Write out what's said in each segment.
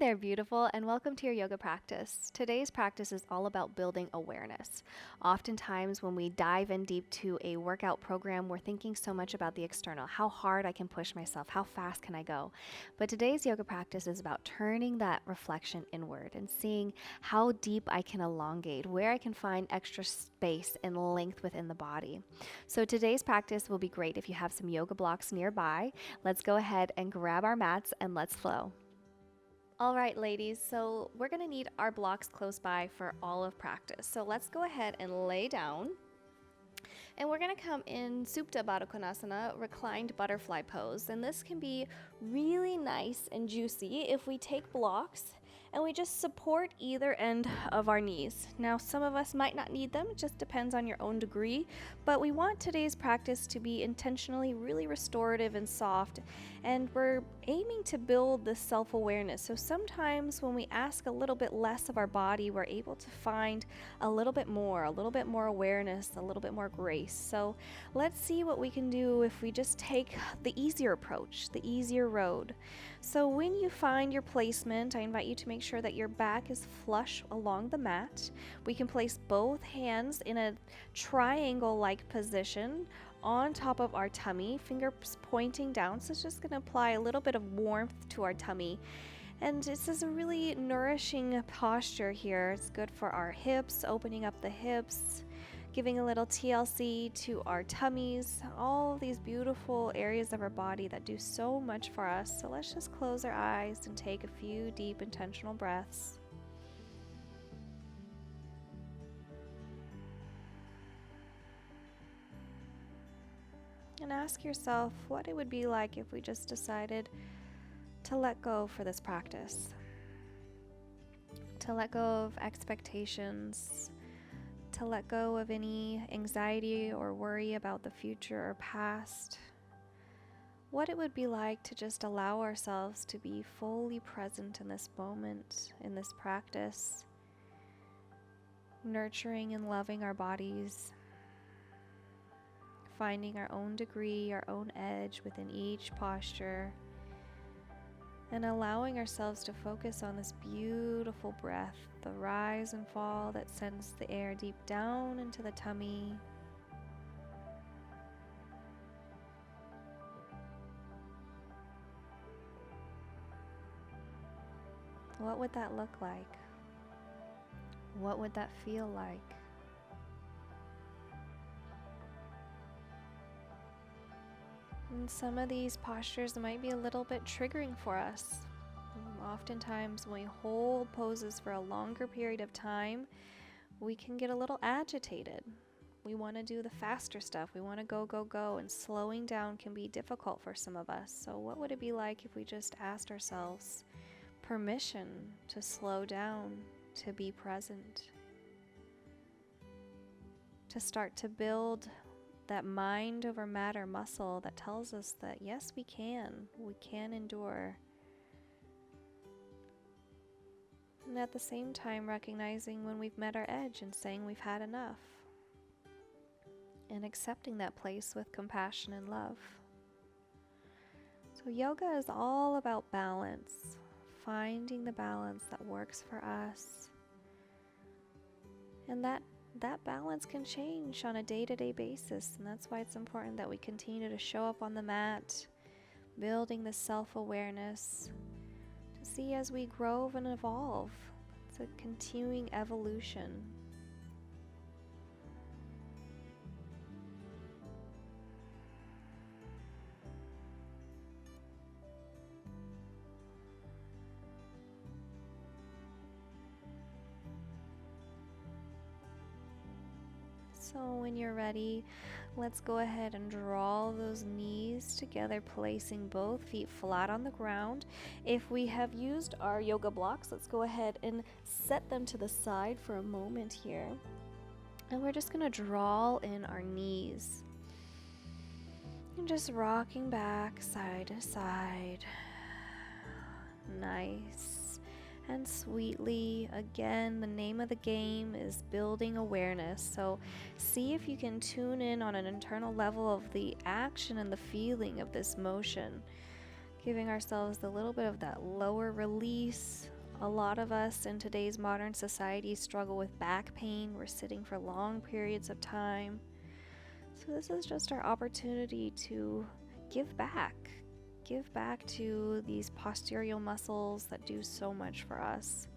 there, beautiful, and welcome to your yoga practice. Today's practice is all about building awareness. Oftentimes, when we dive in deep to a workout program, we're thinking so much about the external, how hard I can push myself, how fast can I go. But today's yoga practice is about turning that reflection inward and seeing how deep I can elongate, where I can find extra space and length within the body. So today's practice will be great if you have some yoga blocks nearby. Let's go ahead and grab our mats and let's flow. All right, ladies, so we're gonna need our blocks close by for all of practice. So let's go ahead and lay down. And we're gonna come in Supta Badakonasana, Reclined Butterfly Pose. And this can be really nice and juicy if we take blocks and we just support either end of our knees. Now, some of us might not need them, it just depends on your own degree, but we want today's practice to be intentionally really restorative and soft, and we're aiming to build this self-awareness. So sometimes when we ask a little bit less of our body, we're able to find a little bit more awareness, a little bit more grace. So let's see what we can do if we just take the easier approach, the easier road. So when you find your placement, I invite you to make sure that your back is flush along the mat. We can place both hands in a triangle-like position on top of our tummy, fingers pointing down. So it's just going to apply a little bit of warmth to our tummy. And this is a really nourishing posture here. It's good for our hips, opening up the hips, giving a little TLC to our tummies, all of these beautiful areas of our body that do so much for us. So let's just close our eyes and take a few deep intentional breaths. And ask yourself what it would be like if we just decided to let go for this practice. To let go of expectations, to let go of any anxiety or worry about the future or past. What it would be like to just allow ourselves to be fully present in this moment, in this practice, nurturing and loving our bodies, finding our own degree, our own edge within each posture, and allowing ourselves to focus on this beautiful breath, the rise and fall that sends the air deep down into the tummy. What would that look like? What would that feel like? And some of these postures might be a little bit triggering for us. Oftentimes when we hold poses for a longer period of time, we can get a little agitated. We want to do the faster stuff. We want to go, go, go, and slowing down can be difficult for some of us. So what would it be like if we just asked ourselves permission to slow down, to be present, to start to build that mind over matter muscle that tells us that yes, we can endure. And at the same time, recognizing when we've met our edge and saying we've had enough. And accepting that place with compassion and love. So yoga is all about balance. Finding the balance that works for us. And that balance can change on a day-to-day basis. And that's why it's important that we continue to show up on the mat, building this self-awareness, see as we grow and evolve. It's a continuing evolution. So when you're ready, let's go ahead and draw those knees together, placing both feet flat on the ground. If we have used our yoga blocks, let's go ahead and set them to the side for a moment here. And we're just going to draw in our knees. And just rocking back side to side. Nice. And sweetly. Again, the name of the game is building awareness. So see if you can tune in on an internal level of the action and the feeling of this motion. Giving ourselves a little bit of that lower release, A lot of us in today's modern society struggle with back pain. We're sitting for long periods of time. So this is just our opportunity to give back. Give back to these postural muscles that do so much for us.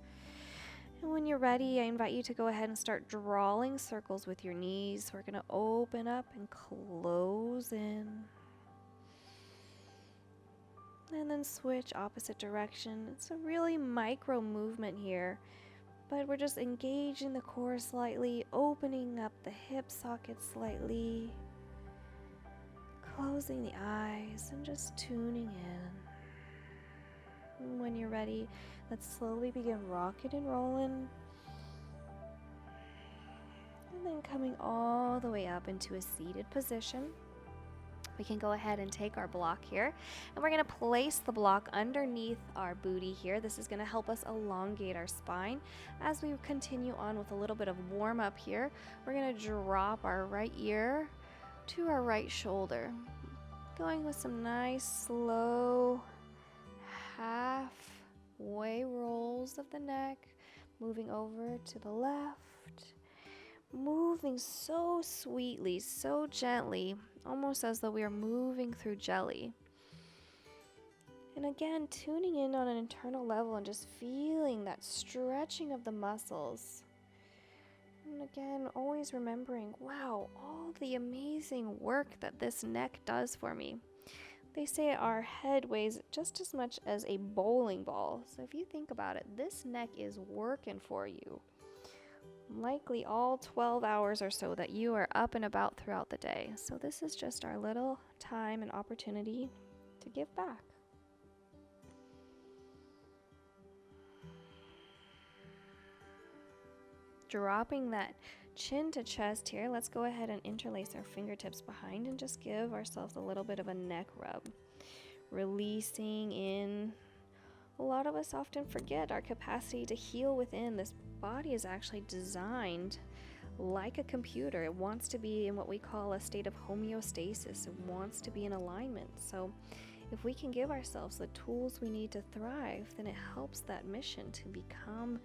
And when you're ready, I invite you to go ahead and start drawing circles with your knees. We're going to open up and close in. And then switch opposite direction. It's a really micro movement here, but we're just engaging the core slightly, opening up the hip socket slightly, closing the eyes, and just tuning in. And when you're ready, let's slowly begin rocking and rolling. And then coming all the way up into a seated position. We can go ahead and take our block here, and we're going to place the block underneath our booty here. This is going to help us elongate our spine. As we continue on with a little bit of warm up here, we're going to drop our right ear to our right shoulder, going with some nice slow halfway rolls of the neck, moving over to the left, moving so sweetly, so gently, almost as though we are moving through jelly. And again, tuning in on an internal level and just feeling that stretching of the muscles. And again, always remembering, wow, all the amazing work that this neck does for me. They say our head weighs just as much as a bowling ball. So if you think about it, this neck is working for you. Likely all 12 hours or so that you are up and about throughout the day. So this is just our little time and opportunity to give back. Dropping that chin to chest here, let's go ahead and interlace our fingertips behind and just give ourselves a little bit of a neck rub. Releasing in. A lot of us often forget our capacity to heal within. This body is actually designed like a computer. It wants to be in what we call a state of homeostasis. It wants to be in alignment. So if we can give ourselves the tools we need to thrive, then it helps that mission to become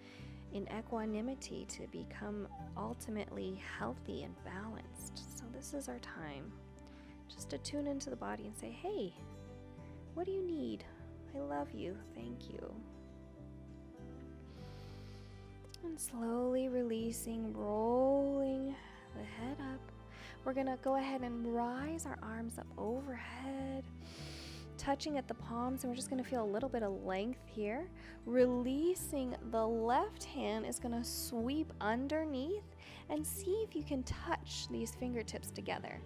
in equanimity, to become ultimately healthy and balanced. So this is our time just to tune into the body and say, hey, what do you need? I love you. Thank you. And slowly releasing, rolling the head up. We're going to go ahead and rise our arms up overhead, touching at the palms, and we're just going to feel a little bit of length here. Releasing, the left hand is going to sweep underneath, and see if you can touch these fingertips together.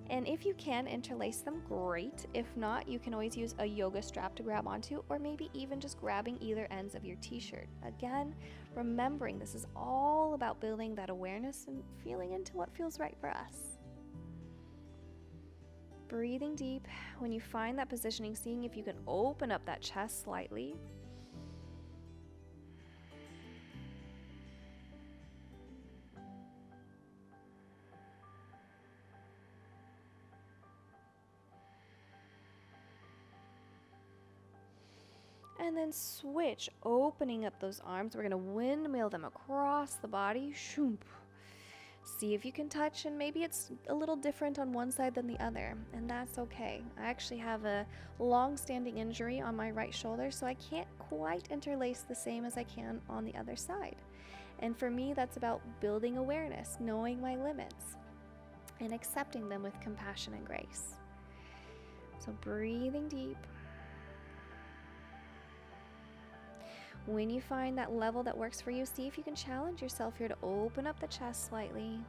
And if you can interlace them, great. If not, you can always use a yoga strap to grab onto, or maybe even just grabbing either ends of your t-shirt. Again, remembering this is all about building that awareness and feeling into what feels right for us. Breathing deep. When you find that positioning, seeing if you can open up that chest slightly. And then switch, opening up those arms. We're going to windmill them across the body. Shoomp. See if you can touch, and maybe it's a little different on one side than the other, and that's okay. I actually have a long-standing injury on my right shoulder, so I can't quite interlace the same as I can on the other side. And for me, that's about building awareness, knowing my limits, and accepting them with compassion and grace. So breathing deep. When you find that level that works for you, see if you can challenge yourself here to open up the chest slightly.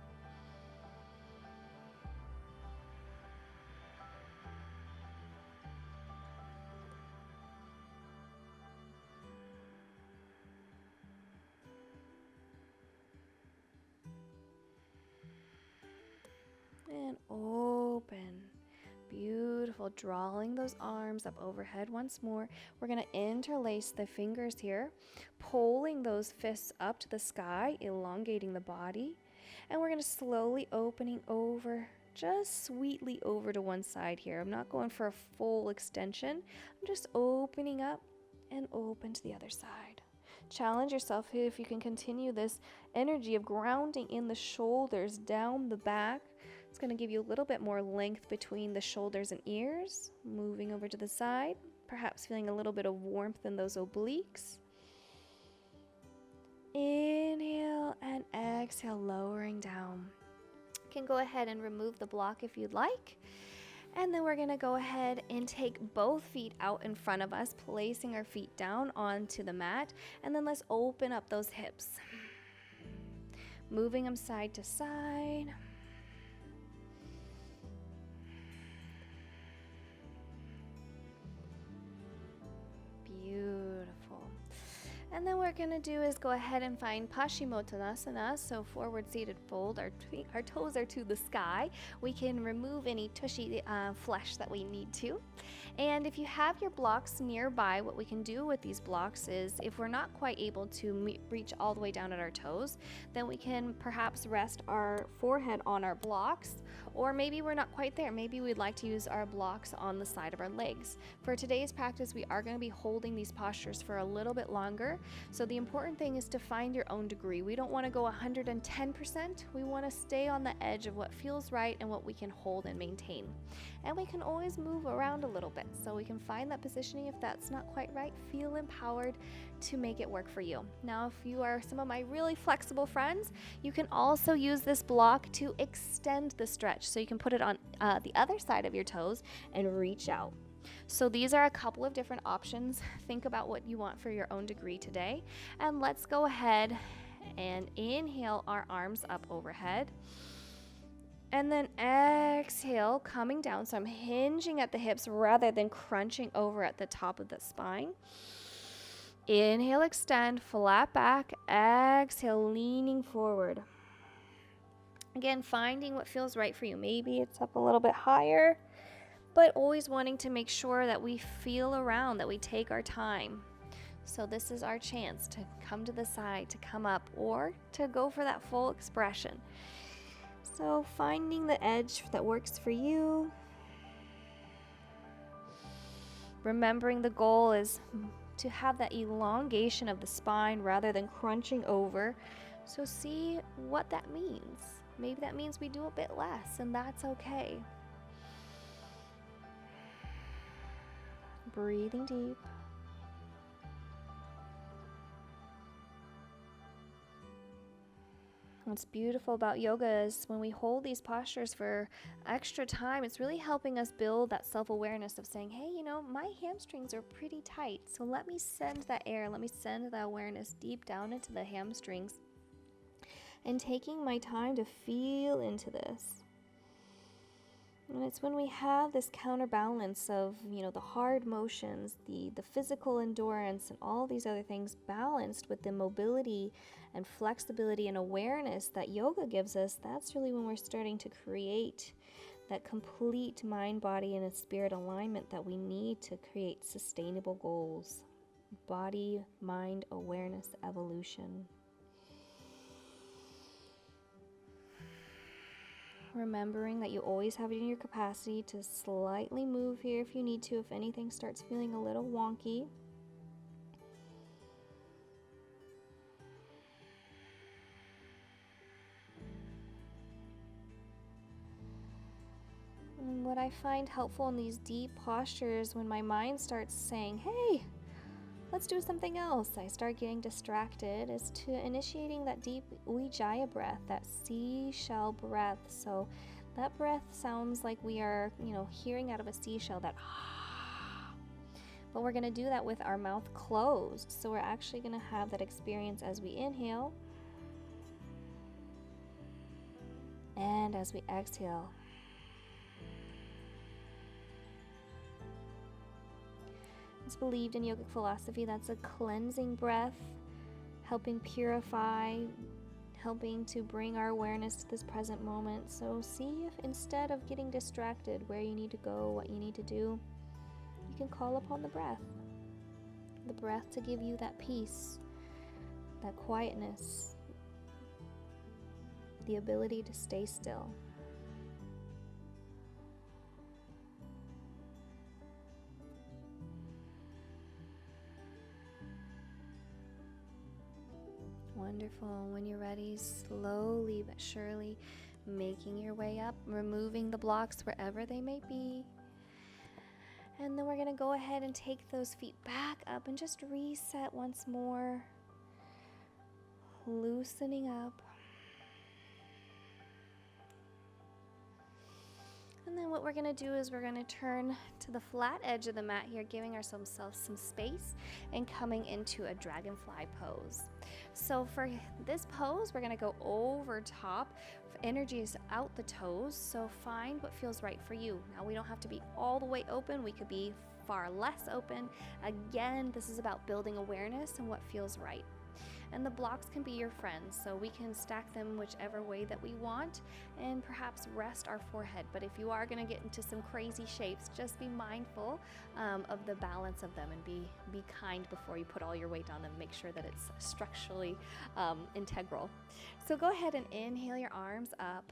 And open. Beautiful. Drawing those arms up overhead once more. We're going to interlace the fingers here, pulling those fists up to the sky, elongating the body. And we're going to slowly opening over, just sweetly over to one side here. I'm not going for a full extension. I'm just opening up and open to the other side. Challenge yourself if you can continue this energy of grounding in the shoulders, down the back. It's going to give you a little bit more length between the shoulders and ears. Moving over to the side, perhaps feeling a little bit of warmth in those obliques. Inhale and exhale, lowering down. You can go ahead and remove the block if you'd like. And then we're going to go ahead and take both feet out in front of us, placing our feet down onto the mat. And then let's open up those hips. Moving them side to side. Beautiful. And then what we're going to do is go ahead and find Paschimottanasana, so forward seated fold. Our toes are to the sky. We can remove any tushy flesh that we need to. And if you have your blocks nearby, what we can do with these blocks is, if we're not quite able to reach all the way down at our toes, then we can perhaps rest our forehead on our blocks, or maybe we're not quite there. Maybe we'd like to use our blocks on the side of our legs. For today's practice, we are going to be holding these postures for a little bit longer. So the important thing is to find your own degree. We don't want to go 110%. We want to stay on the edge of what feels right and what we can hold and maintain. And we can always move around a little bit, so we can find that positioning. If that's not quite right, feel empowered to make it work for you. Now, if you are some of my really flexible friends, you can also use this block to extend the stretch. So you can put it on the other side of your toes and reach out. So these are a couple of different options. Think about what you want for your own degree today. And let's go ahead and inhale our arms up overhead. And then exhale, coming down. So I'm hinging at the hips rather than crunching over at the top of the spine. Inhale, extend, flat back. Exhale, leaning forward. Again, finding what feels right for you. Maybe it's up a little bit higher, but always wanting to make sure that we feel around, that we take our time. So this is our chance to come to the side, to come up, or to go for that full expression. So finding the edge that works for you. Remembering the goal is to have that elongation of the spine rather than crunching over. So see what that means. Maybe that means we do a bit less, and that's okay. Breathing deep. What's beautiful about yoga is when we hold these postures for extra time, it's really helping us build that self-awareness of saying, hey, you know, my hamstrings are pretty tight, so let me send that air, let me send that awareness deep down into the hamstrings, and taking my time to feel into this. And it's when we have this counterbalance of, you know, the hard motions, the physical endurance, and all these other things balanced with the mobility and flexibility and awareness that yoga gives us, that's really when we're starting to create that complete mind, body, and spirit alignment that we need to create sustainable goals. Body, mind, awareness, evolution. Remembering that you always have it in your capacity to slightly move here if you need to, if anything starts feeling a little wonky. And what I find helpful in these deep postures, when my mind starts saying, hey, let's do something else, I start getting distracted, is to initiating that deep Ujjayi breath, that seashell breath. So that breath sounds like we are, you know, hearing out of a seashell, that but we're going to do that with our mouth closed. So we're actually going to have that experience as we inhale and as we exhale. It's believed in yogic philosophy that's a cleansing breath, helping purify, helping to bring our awareness to this present moment. So see if instead of getting distracted where you need to go, what you need to do, you can call upon the breath to give you that peace, that quietness, the ability to stay still. Wonderful. When you're ready, slowly but surely making your way up, removing the blocks wherever they may be. And then we're going to go ahead and take those feet back up and just reset once more. Loosening up. And then what we're going to do is we're going to turn to the flat edge of the mat here, giving ourselves some space and coming into a dragonfly pose. So for this pose, we're going to go over top. Energy is out the toes, so find what feels right for you. Now, we don't have to be all the way open. We could be far less open. Again, this is about building awareness and what feels right. And the blocks can be your friends, so we can stack them whichever way that we want and perhaps rest our forehead. But if you are going to get into some crazy shapes, just be mindful of the balance of them and be kind before you put all your weight on them. Make sure that it's structurally integral. So go ahead and inhale your arms up,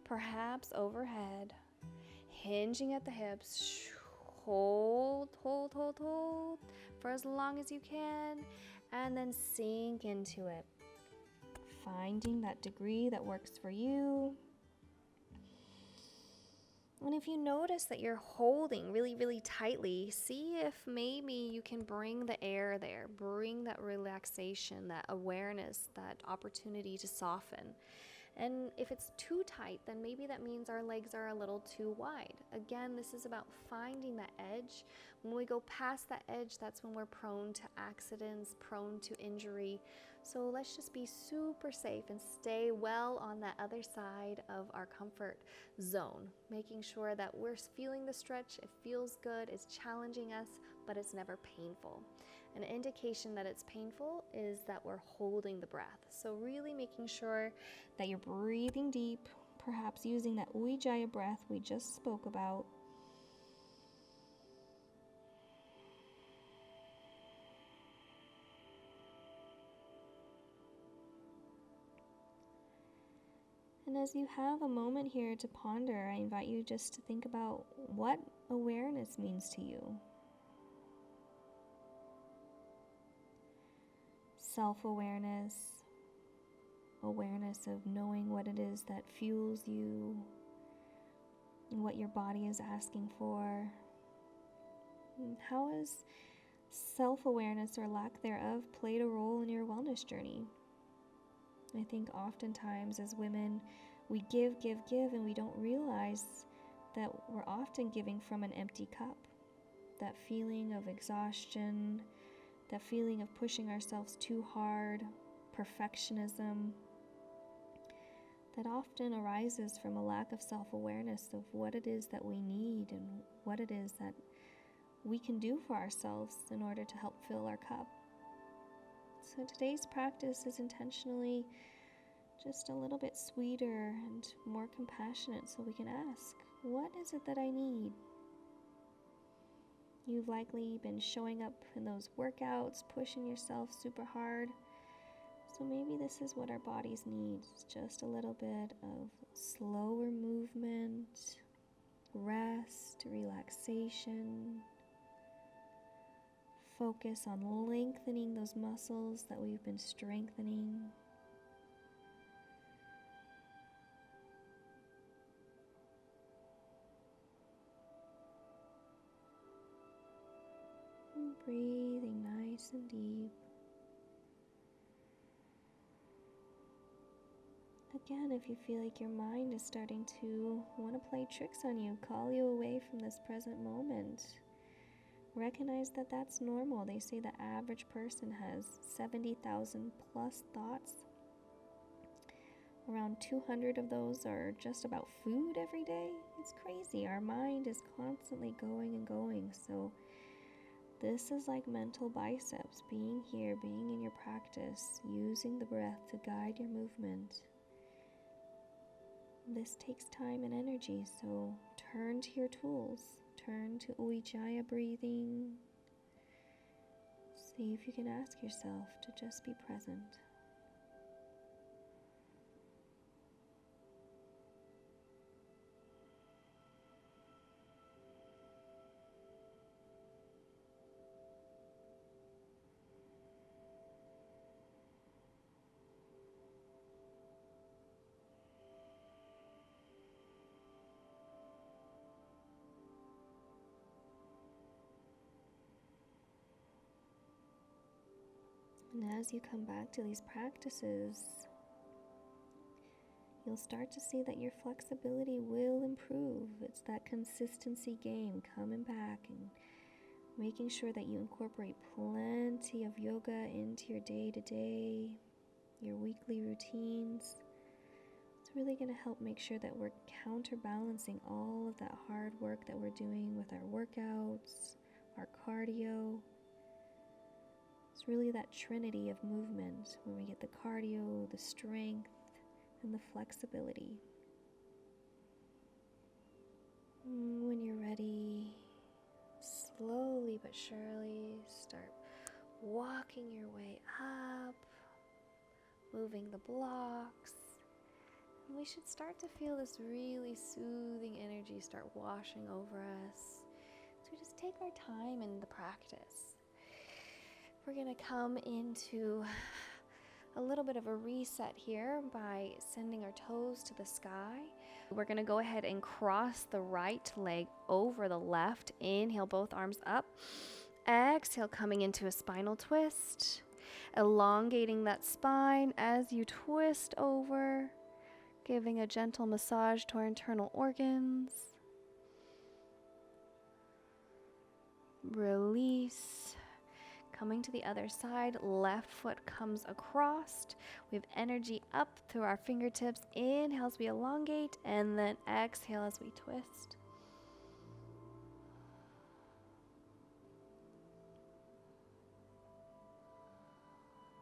perhaps overhead, hinging at the hips. Hold for as long as you can. And then sink into it, finding that degree that works for you. And if you notice that you're holding really, really tightly, see if maybe you can bring the air there, bring that relaxation, that awareness, that opportunity to soften. And if it's too tight, then maybe that means our legs are a little too wide. Again, this is about finding that edge. When we go past that edge, that's when we're prone to accidents, prone to injury. So let's just be super safe and stay well on that other side of our comfort zone, making sure that we're feeling the stretch. It feels good, it's challenging us, but it's never painful. An indication that it's painful is that we're holding the breath. So really making sure that you're breathing deep, perhaps using that Ujjayi breath we just spoke about. And as you have a moment here to ponder, I invite you just to think about what awareness means to you. Self-awareness, awareness of knowing what it is that fuels you, and what your body is asking for. And how has self-awareness or lack thereof played a role in your wellness journey? I think oftentimes as women, we give, and we don't realize that we're often giving from an empty cup. That feeling of exhaustion, that feeling of pushing ourselves too hard, perfectionism, that often arises from a lack of self-awareness of what it is that we need and what it is that we can do for ourselves in order to help fill our cup. So today's practice is intentionally just a little bit sweeter and more compassionate, so we can ask, what is it that I need? You've likely been showing up in those workouts, pushing yourself super hard. So maybe this is what our bodies need, just a little bit of slower movement, rest, relaxation. Focus on lengthening those muscles that we've been strengthening. And breathing nice and deep. Again, if you feel like your mind is starting to want to play tricks on you, call you away from this present moment. Recognize that that's normal. They say the average person has 70,000 plus thoughts. Around 200 of those are just about food every day. It's crazy. Our mind is constantly going and going. So this is like mental biceps, being here, being in your practice, using the breath to guide your movement. This takes time and energy, so turn to your tools. Turn to Ujjayi breathing. See if you can ask yourself to just be present. And as you come back to these practices, you'll start to see that your flexibility will improve. It's that consistency game, coming back and making sure that you incorporate plenty of yoga into your day-to-day, your weekly routines. It's really going to help make sure that we're counterbalancing all of that hard work that we're doing with our workouts, our cardio. It's really that trinity of movement when we get the cardio, the strength, and the flexibility. When you're ready, slowly but surely start walking your way up, moving the blocks. And we should start to feel this really soothing energy start washing over us. So just take our time in the practice. We're going to come into a little bit of a reset here by sending our toes to the sky. We're going to go ahead and cross the right leg over the left. Inhale, both arms up. Exhale, coming into a spinal twist. Elongating that spine as you twist over, giving a gentle massage to our internal organs. Release. Coming to the other side, left foot comes across. We have energy up through our fingertips. Inhale as we elongate, and then exhale as we twist.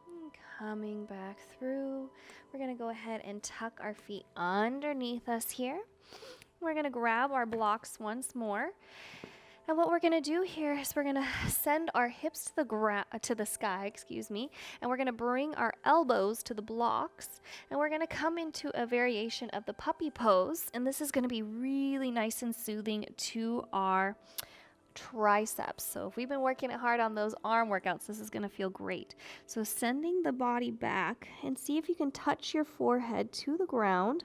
And coming back through, we're going to go ahead and tuck our feet underneath us here. We're going to grab our blocks once more. And what we're going to do here is we're going to send our hips to the sky, and we're going to bring our elbows to the blocks, and we're going to come into a variation of the puppy pose, and this is going to be really nice and soothing to our triceps. So if we've been working hard on those arm workouts, this is going to feel great. So sending the body back, and see if you can touch your forehead to the ground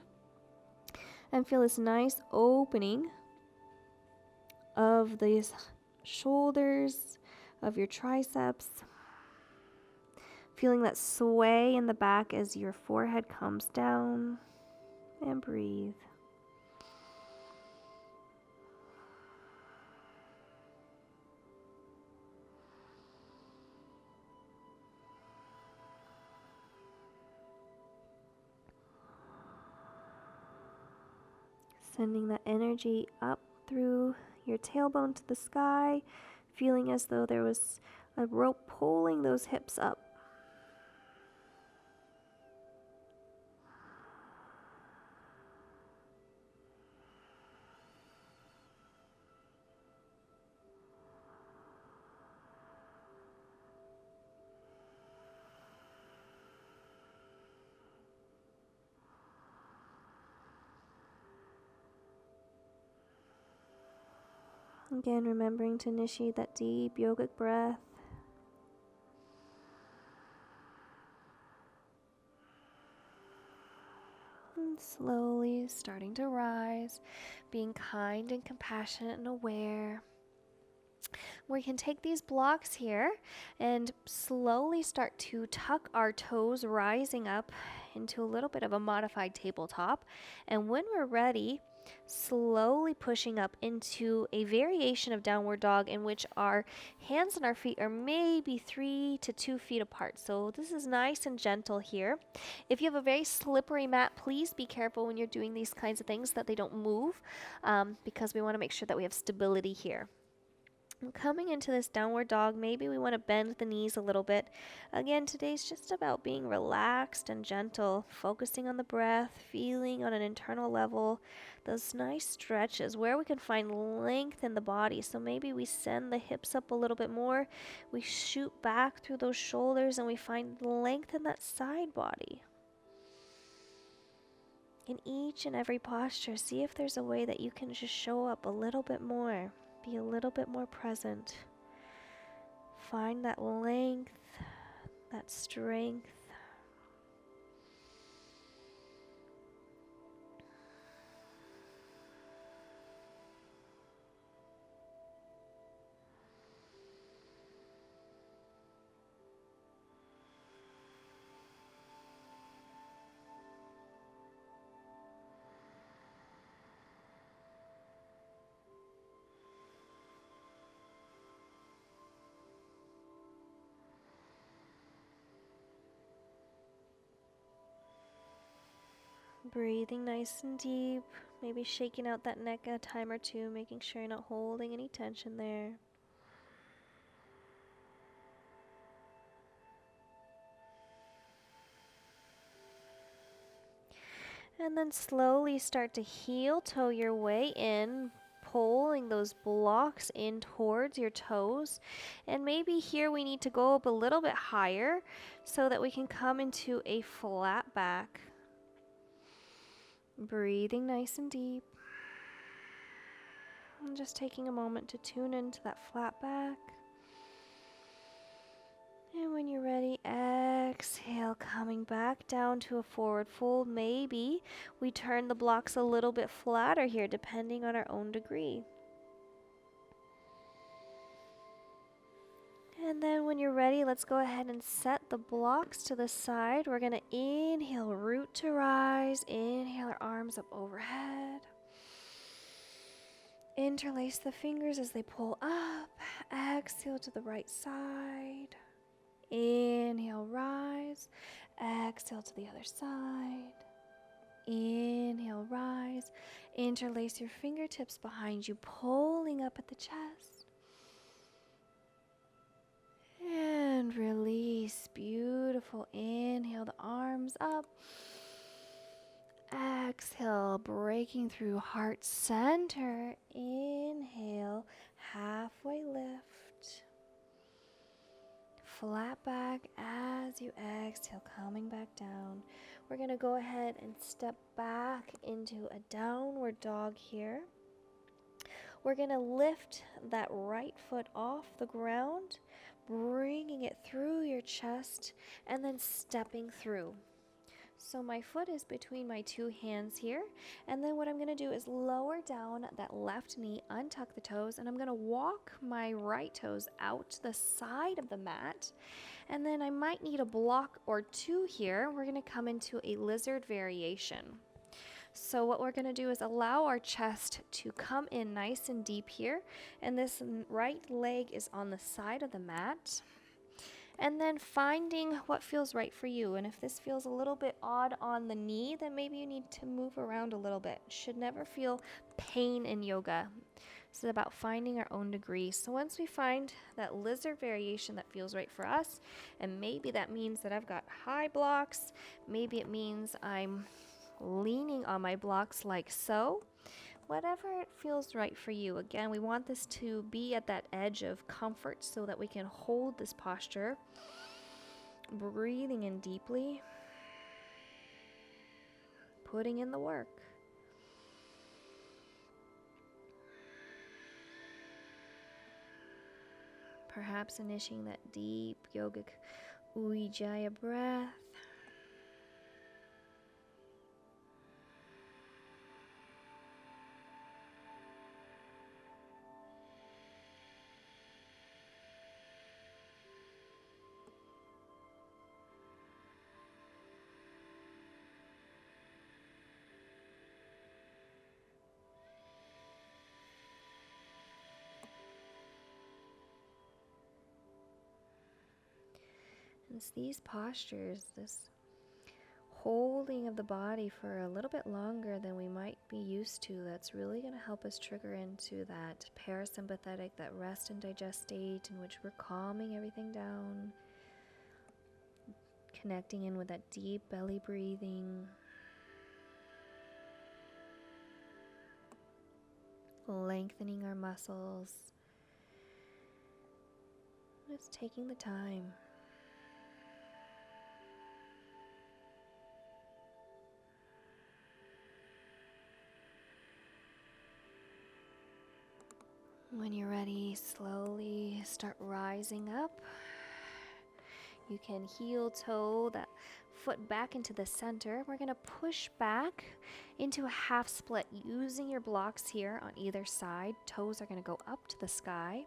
and feel this nice opening of these shoulders, of your triceps. Feeling that sway in the back as your forehead comes down, and breathe. Sending that energy up through your tailbone to the sky, feeling as though there was a rope pulling those hips up. Again, remembering to initiate that deep yogic breath. And slowly starting to rise, being kind and compassionate and aware. We can take these blocks here and slowly start to tuck our toes, rising up into a little bit of a modified tabletop. And when we're ready, slowly pushing up into a variation of downward dog in which our hands and our feet are maybe 3 to 2 feet apart. So this is nice and gentle here. If you have a very slippery mat, please be careful when you're doing these kinds of things that they don't move, because we want to make sure that we have stability here. Coming into this downward dog, maybe we want to bend the knees a little bit. Again, today's just about being relaxed and gentle, focusing on the breath, feeling on an internal level those nice stretches where we can find length in the body. So maybe we send the hips up a little bit more, we shoot back through those shoulders, and we find length in that side body. In each and every posture, see if there's a way that you can just show up a little bit more. Be a little bit more present. Find that length, that strength. Breathing nice and deep, maybe shaking out that neck a time or two, making sure you're not holding any tension there. And then slowly start to heel toe your way in, pulling those blocks in towards your toes. And maybe here we need to go up a little bit higher so that we can come into a flat back. Breathing nice and deep. And just taking a moment to tune into that flat back. And when you're ready, exhale, coming back down to a forward fold. Maybe we turn the blocks a little bit flatter here, depending on our own degree. And then when you're ready, let's go ahead and set the blocks to the side. We're going to inhale, root to rise. Inhale our arms up overhead. Interlace the fingers as they pull up. Exhale to the right side. Inhale, rise. Exhale to the other side. Inhale, rise. Interlace your fingertips behind you, pulling up at the chest. And release. Beautiful. Inhale, the arms up. Exhale, breaking through heart center. Inhale, halfway lift. Flat back as you exhale, coming back down. We're going to go ahead and step back into a downward dog here. We're going to lift that right foot off the ground, bringing it through your chest, and then stepping through. So my foot is between my two hands here, and then what I'm going to do is lower down that left knee, untuck the toes, and I'm going to walk my right toes out to the side of the mat, and then I might need a block or two here. We're going to come into a lizard variation. So what we're going to do is allow our chest to come in nice and deep here, and this right leg is on the side of the mat. And then finding what feels right for you. And if this feels a little bit odd on the knee, then maybe you need to move around a little bit. Should never feel pain in yoga. It's about finding our own degree. So once we find that lizard variation that feels right for us, and maybe that means that I've got high blocks, maybe it means I'm leaning on my blocks like so. Whatever it feels right for you. Again, we want this to be at that edge of comfort so that we can hold this posture. Breathing in deeply. Putting in the work. Perhaps initiating that deep yogic Ujjayi breath. It's these postures, this holding of the body for a little bit longer than we might be used to, that's really going to help us trigger into that parasympathetic, that rest and digest state in which we're calming everything down, connecting in with that deep belly breathing, lengthening our muscles, just taking the time. When you're ready, slowly start rising up. You can heel toe that foot back into the center. We're going to push back into a half split using your blocks here on either side. Toes are going to go up to the sky.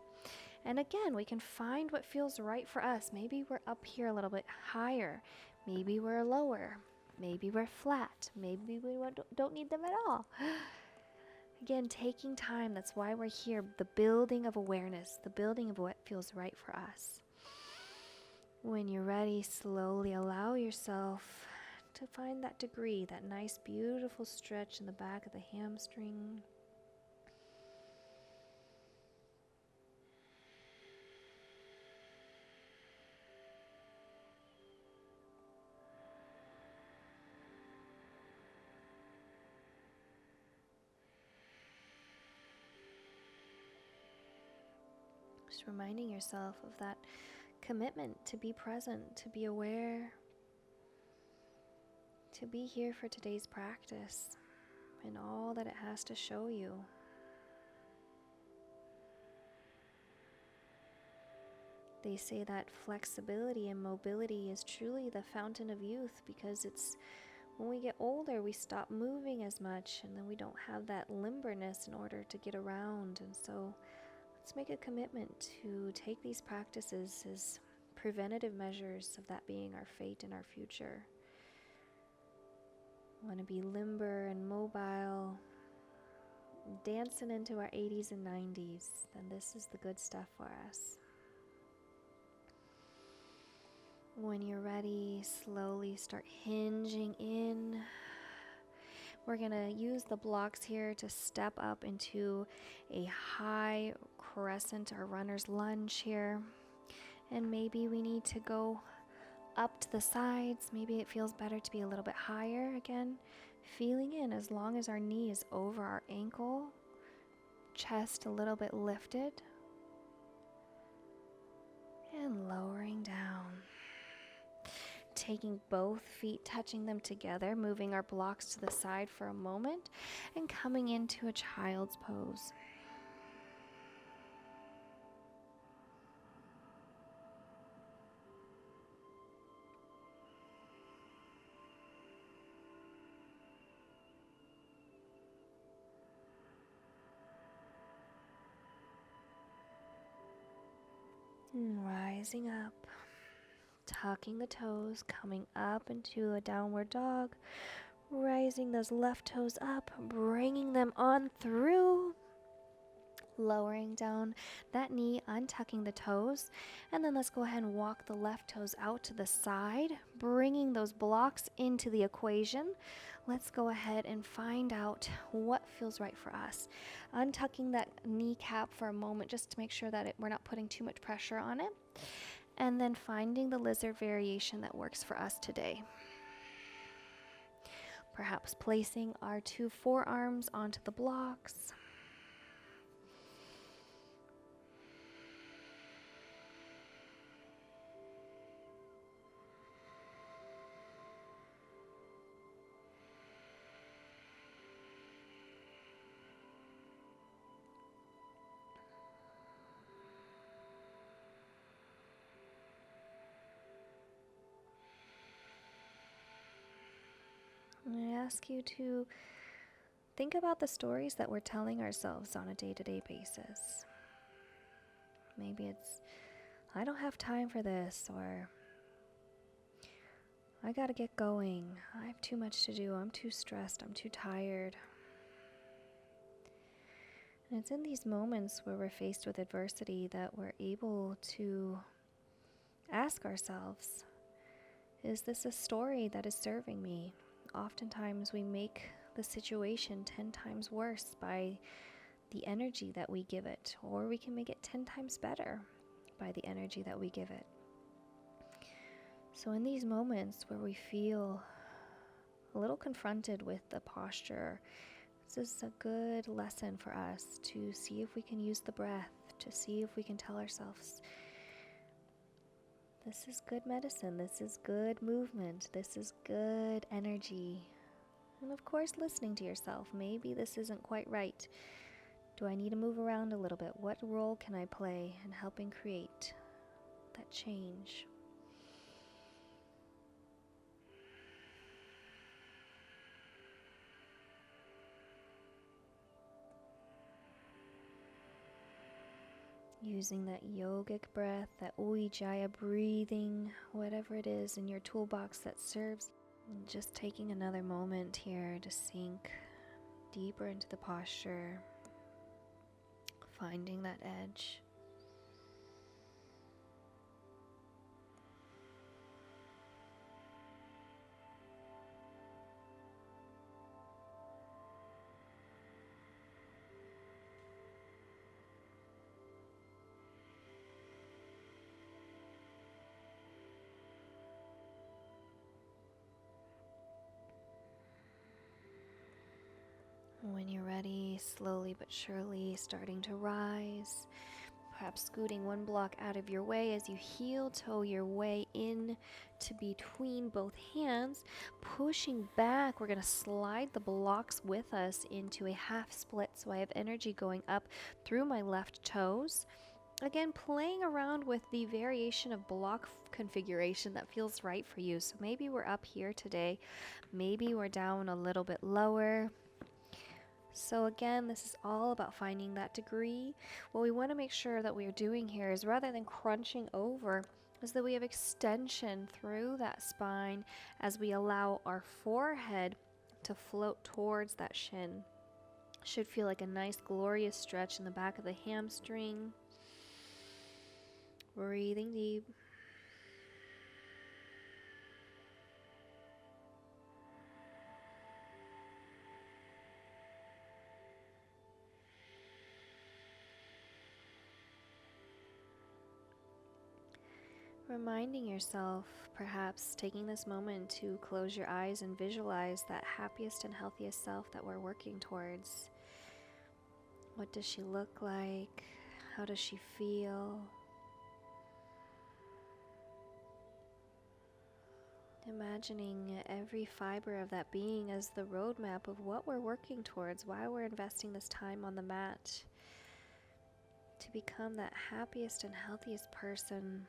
And again, we can find what feels right for us. Maybe we're up here a little bit higher. Maybe we're lower. Maybe we're flat. Maybe we don't need them at all. Again, taking time, that's why we're here. The building of awareness, the building of what feels right for us. When you're ready, slowly allow yourself to find that degree, that nice, beautiful stretch in the back of the hamstring. Just reminding yourself of that commitment to be present, to be aware, to be here for today's practice and all that it has to show you. They say that flexibility and mobility is truly the fountain of youth, because it's when we get older we stop moving as much, and then we don't have that limberness in order to get around. And so let's make a commitment to take these practices as preventative measures of that being our fate and our future. Want to be limber and mobile, dancing into our 80s and 90s, then this is the good stuff for us. When you're ready, slowly start hinging in. We're going to use the blocks here to step up into a high crescent or runner's lunge here. And maybe we need to go up to the sides. Maybe it feels better to be a little bit higher again. Feeling in as long as our knee is over our ankle, chest a little bit lifted, and lowering down. Taking both feet, touching them together, moving our blocks to the side for a moment, and coming into a child's pose. And rising up. Tucking the toes, coming up into a downward dog, raising those left toes up, bringing them on through, lowering down that knee, untucking the toes, and then let's go ahead and walk the left toes out to the side, bringing those blocks into the equation. Let's go ahead and find out what feels right for us. Untucking that kneecap for a moment just to make sure that we're not putting too much pressure on it. And then finding the lizard variation that works for us today. Perhaps placing our two forearms onto the blocks. I ask you to think about the stories that we're telling ourselves on a day-to-day basis. Maybe it's, I don't have time for this, or I gotta get going. I have too much to do. I'm too stressed. I'm too tired. And it's in these moments where we're faced with adversity that we're able to ask ourselves, is this a story that is serving me? Oftentimes we make the situation 10 times worse by the energy that we give it, or we can make it 10 times better by the energy that we give it. So in these moments where we feel a little confronted with the posture, this is a good lesson for us to see if we can use the breath, to see if we can tell ourselves, this is good medicine, this is good movement, this is good energy. And of course, listening to yourself, maybe this isn't quite right. Do I need to move around a little bit? What role can I play in helping create that change? Using that yogic breath, that Ujjayi breathing, whatever it is in your toolbox that serves. And just taking another moment here to sink deeper into the posture, finding that edge. slowly but surely starting to rise. Perhaps scooting one block out of your way as you heel toe your way in to between both hands. Pushing back, we're going to slide the blocks with us into a half split so I have energy going up through my left toes. Again, playing around with the variation of block configuration that feels right for you. So maybe we're up here today, maybe we're down a little bit lower. So again, this is all about finding that degree. What we want to make sure that we are doing here is, rather than crunching over, is that we have extension through that spine as we allow our forehead to float towards that shin. Should feel like a nice glorious stretch in the back of the hamstring. Breathing deep. Reminding yourself, perhaps taking this moment to close your eyes and visualize that happiest and healthiest self that we're working towards. What does she look like? How does she feel? Imagining every fiber of that being as the roadmap of what we're working towards, why we're investing this time on the mat to become that happiest and healthiest person.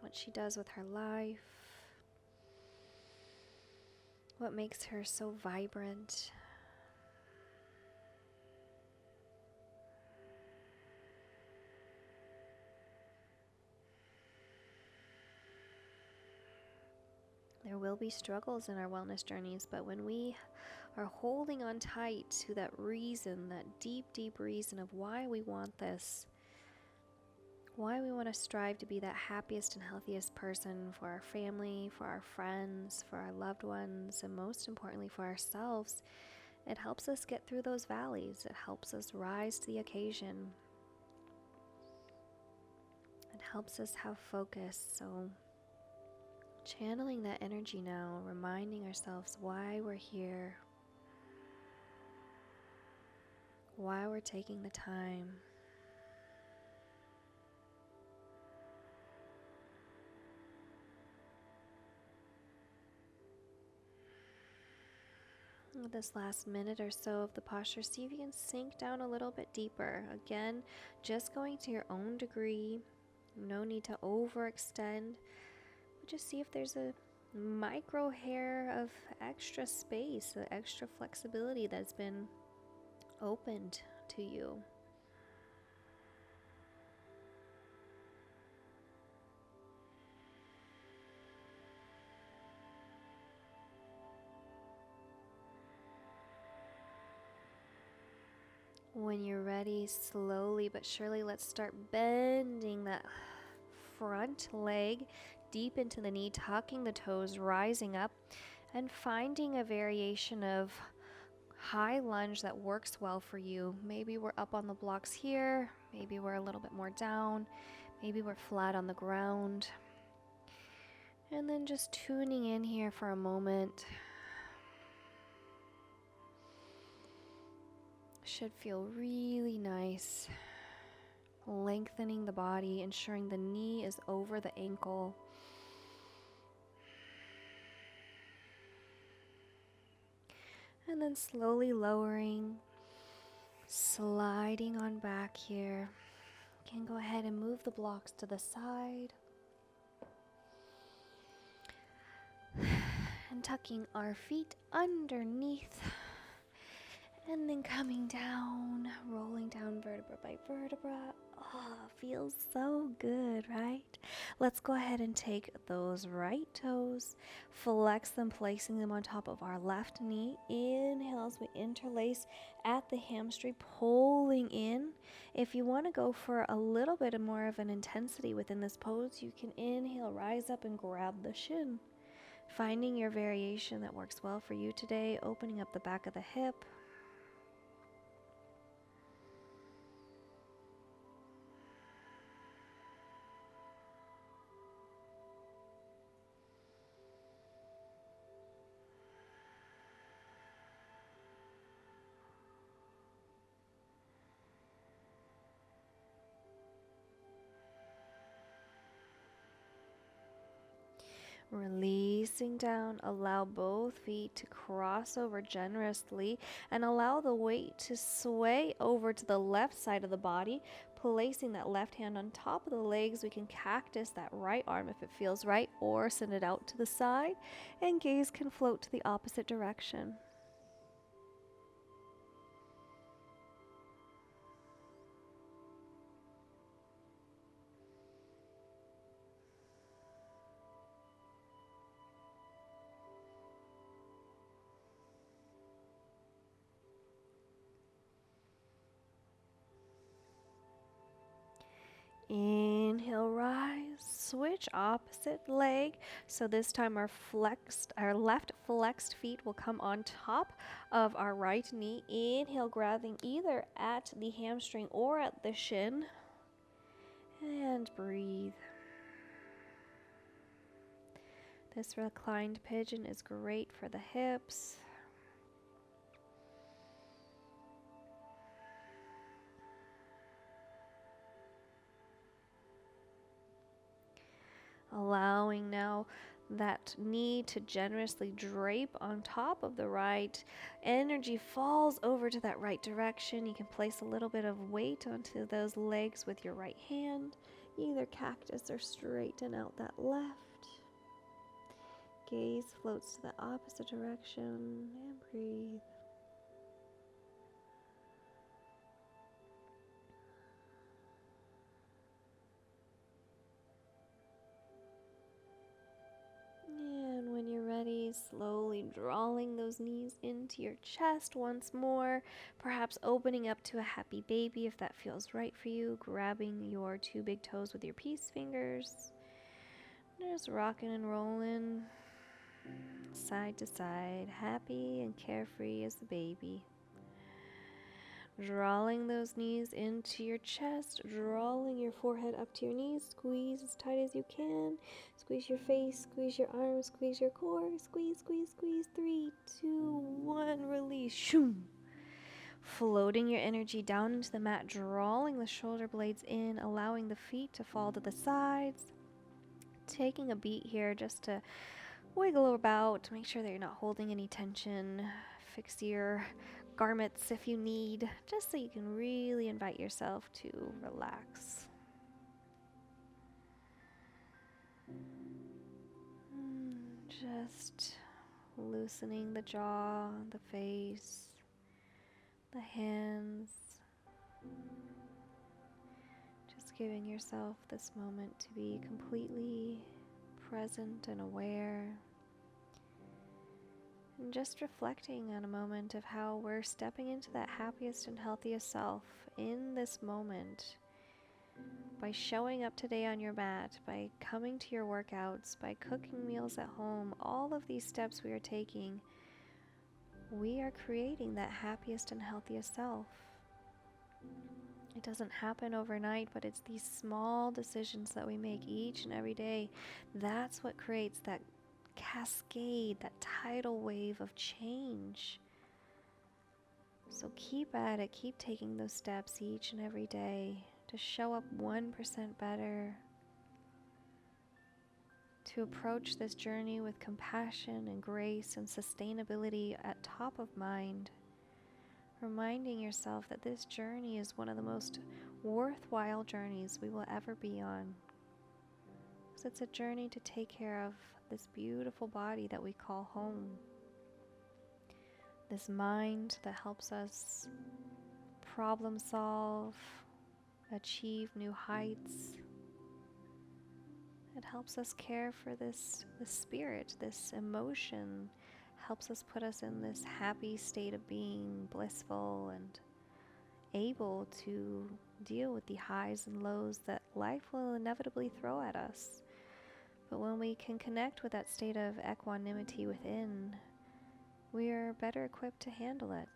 What she does with her life, what makes her so vibrant. There will be struggles in our wellness journeys, but when we are holding on tight to that reason, that deep, deep reason of why we want this, why we want to strive to be that happiest and healthiest person for our family, for our friends, for our loved ones, and most importantly for ourselves, it helps us get through those valleys. It helps us rise to the occasion. It helps us have focus. So channeling that energy now, reminding ourselves why we're here, why we're taking the time. This last minute or so of the posture, see if you can sink down a little bit deeper. Again, just going to your own degree. No need to overextend. Just see if there's a micro hair of extra space, extra flexibility that's been opened to you. When you're ready, slowly but surely, let's start bending that front leg deep into the knee, tucking the toes, rising up, and finding a variation of high lunge that works well for you. Maybe we're up on the blocks here, maybe we're a little bit more down, maybe we're flat on the ground. And then just tuning in here for a moment. Should feel really nice. Lengthening the body, ensuring the knee is over the ankle. And then slowly lowering, sliding on back here. You can go ahead and move the blocks to the side. And tucking our feet underneath. And then coming down, rolling down vertebra by vertebra. Oh, feels so good, right? Let's go ahead and take those right toes, flex them, placing them on top of our left knee. Inhale as we interlace at the hamstring, pulling in. If you want to go for a little bit more of an intensity within this pose, you can inhale, rise up and grab the shin. Finding your variation that works well for you today, opening up the back of the hip. Releasing down, allow both feet to cross over generously and allow the weight to sway over to the left side of the body, placing that left hand on top of the legs. We can cactus that right arm if it feels right, or send it out to the side, and gaze can float to the opposite direction. Inhale, rise, switch opposite leg. So this time our left flexed feet will come on top of our right knee. Inhale, grabbing either at the hamstring or at the shin. And breathe. This reclined pigeon is great for the hips. Allowing now that knee to generously drape on top of the right. Energy falls over to that right direction. You can place a little bit of weight onto those legs with your right hand. Either cactus or straighten out that left. Gaze floats to the opposite direction and breathe. And when you're ready, slowly drawing those knees into your chest once more, perhaps opening up to a happy baby if that feels right for you, grabbing your two big toes with your peace fingers, just rocking and rolling side to side, happy and carefree as a baby. Drawing those knees into your chest, drawing your forehead up to your knees, squeeze as tight as you can, squeeze your face, squeeze your arms, squeeze your core, squeeze, squeeze, squeeze, 3, 2, 1, release, shoom. Floating your energy down into the mat, drawing the shoulder blades in, allowing the feet to fall to the sides, taking a beat here just to wiggle about, make sure that you're not holding any tension, fix your garments if you need, just so you can really invite yourself to relax. Just loosening the jaw, the face, the hands. Just giving yourself this moment to be completely present and aware. And just reflecting on a moment of how we're stepping into that happiest and healthiest self in this moment by showing up today on your mat, by coming to your workouts, by cooking meals at home. All of these steps we are taking, we are creating that happiest and healthiest self. It doesn't happen overnight, but it's these small decisions that we make each and every day. That's what creates that cascade, that tidal wave of change. So keep at it, keep taking those steps each and every day to show up 1% better, to approach this journey with compassion and grace and sustainability at top of mind, reminding yourself that this journey is one of the most worthwhile journeys we will ever be on. So it's a journey to take care of this beautiful body that we call home. This mind that helps us problem solve, achieve new heights. It helps us care for this spirit, this emotion, helps us put us in this happy state of being blissful and able to deal with the highs and lows that life will inevitably throw at us. But when we can connect with that state of equanimity within, we are better equipped to handle it.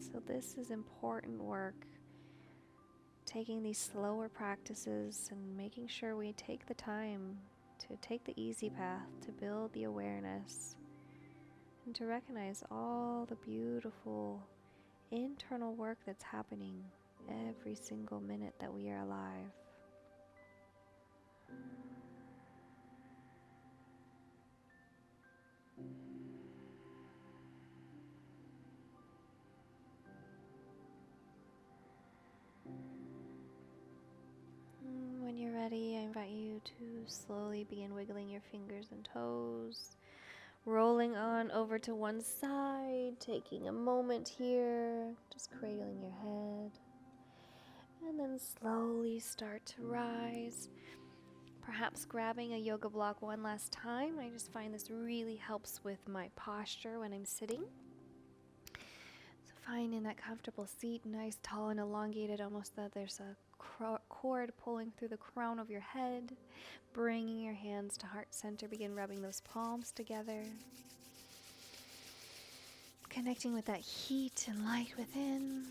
So this is important work, taking these slower practices and making sure we take the time to take the easy path, to build the awareness, and to recognize all the beautiful internal work that's happening every single minute that we are alive. to slowly begin wiggling your fingers and toes. Rolling on over to one side, taking a moment here, just cradling your head. And then slowly start to rise. Perhaps grabbing a yoga block one last time. I just find this really helps with my posture when I'm sitting. So finding that comfortable seat, nice, tall, and elongated, almost that there's a cord pulling through the crown of your head. Bringing your hands to heart center, begin rubbing those palms together. Connecting with that heat and light within.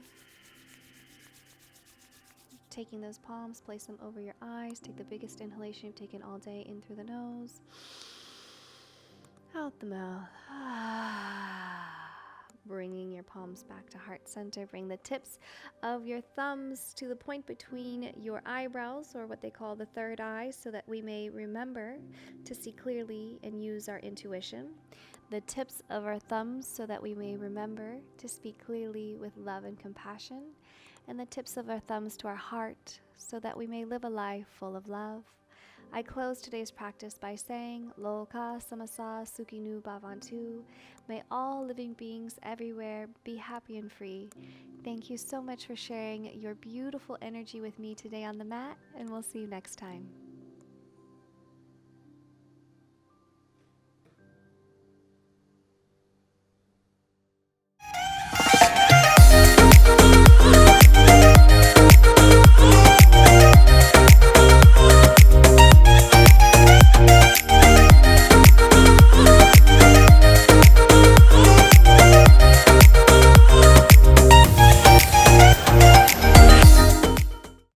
Taking those palms, place them over your eyes. Take the biggest inhalation you've taken all day in through the nose. Out the mouth. Bringing your palms back to heart center. Bring the tips of your thumbs to the point between your eyebrows, or what they call the third eye, so that we may remember to see clearly and use our intuition. The tips of our thumbs so that we may remember to speak clearly with love and compassion. And the tips of our thumbs to our heart so that we may live a life full of love. I close today's practice by saying, Loka samasa sukhinu bhavantu. May all living beings everywhere be happy and free. Thank you so much for sharing your beautiful energy with me today on the mat, and we'll see you next time.